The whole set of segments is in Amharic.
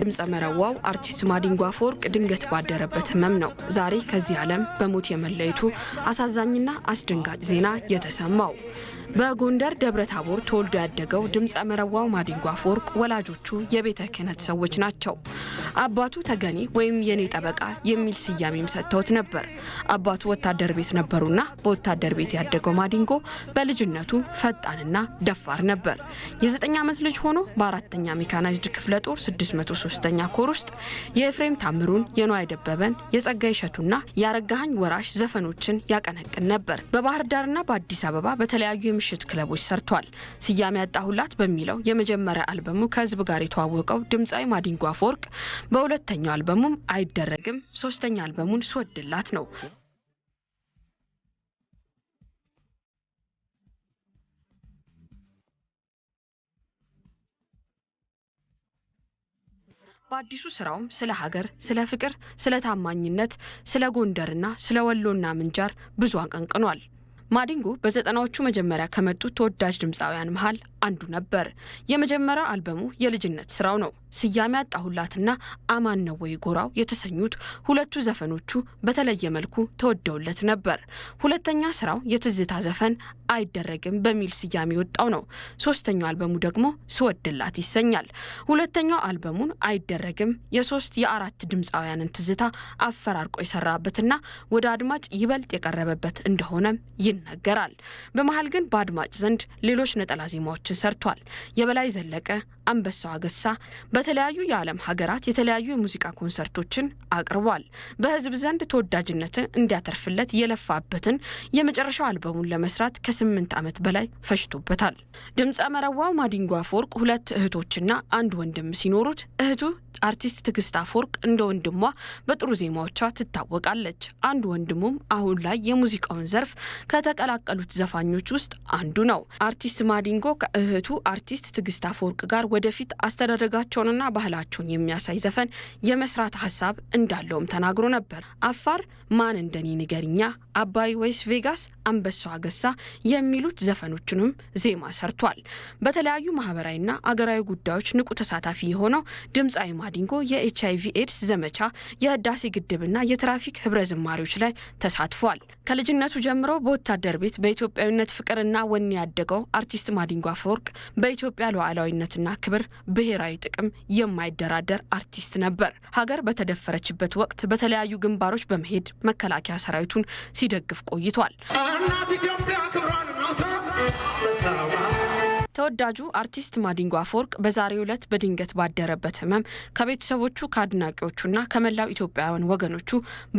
ድምጸ መረዋው አርቲስት ማዲንጎ አፈወርቅ ድንገት ባደረበት ህመም ነው ዛሬ ከዚህ ዓለም በሞት የመለየቱ አሳዛኝና አስደንጋጭ ዜና የተሰማው። በጎንደር ደብረ ታቦር ተወልዶ ያደገው ድምጸ መረዋው ማዲንጎ አፈወርቅ ወላጆቹ የቤተ ክህነት ሰዎች ናቸው። አባቱ ተገኒ ወይም የኔ ጠበቃ የሚል ስያሜም ሰጥተውት ነበር። አባቱ ወታደር ቤት ነበሩና በወታደር ቤት ያደገው ማዲንጎ በልጅነቱ ፈጣንና ደፋር ነበር። የ9 ዓመት ልጅ ሆኖ በአራተኛ ሜካናይዝድ ክፍለ ጦር 603ኛ ኮር ውስጥ የኤፍሬም ታምሩን፣ የነዋይ ደበበን፣ የጸጋይ እሸቱና ያረጋኸኝ ወራሽ ዘፈኖችን ያቀነቅን ነበር። በባህር ዳርና በአዲስ አበባ በተለያዩ ምሽት ክለቦች ሰርቷል። ስያሜ ያጣሁላት በሚለው የመጀመሪያ አልበሙ ከህዝብ ጋር የተዋወቀው ድምጻዊ ማዲንጎ አፈወርቅ በሁለተኛው አልበሙም አይደረግም፣ ሶስተኛ አልበሙን ስወድላት ነው። በአዲሱ ስራውም ስለ ሀገር፣ ስለ ፍቅር፣ ስለ ታማኝነት፣ ስለ ጎንደርና ስለ ወሎና ምንጃር ብዙ አቀንቅኗል። ማዲንጎ በ90ዎቹ መጀመሪያ ከመጡት ተወዳጅ ድምጻውያን መሃል አንዱ ነበር። የመጀመሪያው አልበሙ የልጅነት ስራው ነው። ስያሜ ያጣሁላትና አማን ነው ወይ ጎራው የተሰኙት ሁለቱ ዘፈኖቹ በተለየ መልኩ ተወደውለት ነበር። ሁለተኛ ስራው የትዝታ ዘፈን አይደረግም በሚል ስያሜ ወጣው ነው። ሶስተኛው አልበሙ ደግሞ ስወድላት ይሰኛል። ሁለተኛው አልበሙን አይደረግም የሶስት የአራት ድምጻውያንን ትዝታ አፈራርቆ የሰራበትና ወደ አድማጭ ይበልጥ የቀረበበት እንደሆነም ይነገራል። በመሃል ግን በአድማጭ ዘንድ ሌሎች ነጠላ ዜማዎችን ሰርቷል። የበላይ ዘለቀ፣ አንበሳው አገሳ በተለያዩ የዓለም ሀገራት የተለያዩ የሙዚቃ ኮንሰርቶችን አቅርቧል። በህዝብ ዘንድ ተወዳጅነትን እንዲያተርፍለት የለፋበትን የመጨረሻው አልበሙን ለመስራት ከ8 ዓመት በላይ ፈጅቶበታል። ድምጸ መረዋው ማዲንጎ አፈወርቅ ሁለት እህቶችና አንድ ወንድም ሲኖሩት እህቱ አርቲስት ትግስት አፈወርቅ እንደ ወንድሟ በጥሩ ዜማዎቿ ትታወቃለች። አንድ ወንድሙም አሁን ላይ የሙዚቃውን ዘርፍ ከተቀላቀሉት ዘፋኞች ውስጥ አንዱ ነው። አርቲስት ማዲንጎ ከእህቱ አርቲስት ትግስት አፈወርቅ ጋር ወደፊት አስተዳደጋቸውንና ባህላቸውን የሚያሳይ ዘፈን የመስራት ሀሳብ እንዳለውም ተናግሮ ነበር። አፋር፣ ማን እንደኔ ንገርኛ፣ አባይ ወይስ ቬጋስ፣ አንበሳው አገሳ የሚሉት ዘፈኖችንም ዜማ ሰርቷል። በተለያዩ ማህበራዊና አገራዊ ጉዳዮች ንቁ ተሳታፊ የሆነው ድምጻዊ ማዲንጎ የኤችአይቪ ኤድስ ዘመቻ፣ የህዳሴ ግድብና የትራፊክ ህብረ ዝማሬዎች ላይ ተሳትፏል። ከልጅነቱ ጀምሮ በወታደር ቤት በኢትዮጵያዊነት ፍቅርና ወኔ ያደገው አርቲስት ማዲንጎ አፈወርቅ በኢትዮጵያ ሉዓላዊነትና ክብር፣ ብሔራዊ ጥቅም የማይደራደር አርቲስት ነበር። ሀገር በተደፈረችበት ወቅት በተለያዩ ግንባሮች በመሄድ መከላከያ ሰራዊቱን ሲደግፍ ቆይቷል። ተወዳጁ አርቲስት ማዲንጎ አፈወርቅ በዛሬው ዕለት በድንገት ባደረበት ህመም ከቤተሰቦቹ ከአድናቂዎቹና ከመላው ኢትዮጵያውያን ወገኖቹ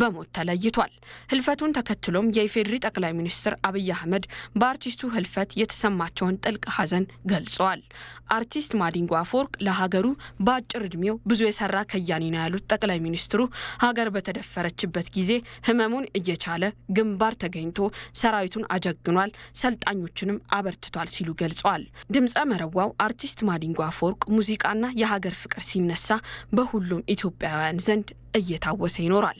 በሞት ተለይቷል። ህልፈቱን ተከትሎም የኢፌዴሪ ጠቅላይ ሚኒስትር አብይ አህመድ በአርቲስቱ ህልፈት የተሰማቸውን ጥልቅ ሐዘን ገልጸዋል። አርቲስት ማዲንጎ አፈወርቅ ለሀገሩ በአጭር እድሜው ብዙ የሰራ ከያኒ ነው ያሉት ጠቅላይ ሚኒስትሩ ሀገር በተደፈረችበት ጊዜ ህመሙን እየቻለ ግንባር ተገኝቶ ሰራዊቱን አጀግኗል፣ ሰልጣኞችንም አበርትቷል ሲሉ ገልጸዋል። ድምጸ መረዋው አርቲስት ማዲንጎ አፈወርቅ ሙዚቃና የሀገር ፍቅር ሲነሳ በሁሉም ኢትዮጵያውያን ዘንድ እየታወሰ ይኖራል።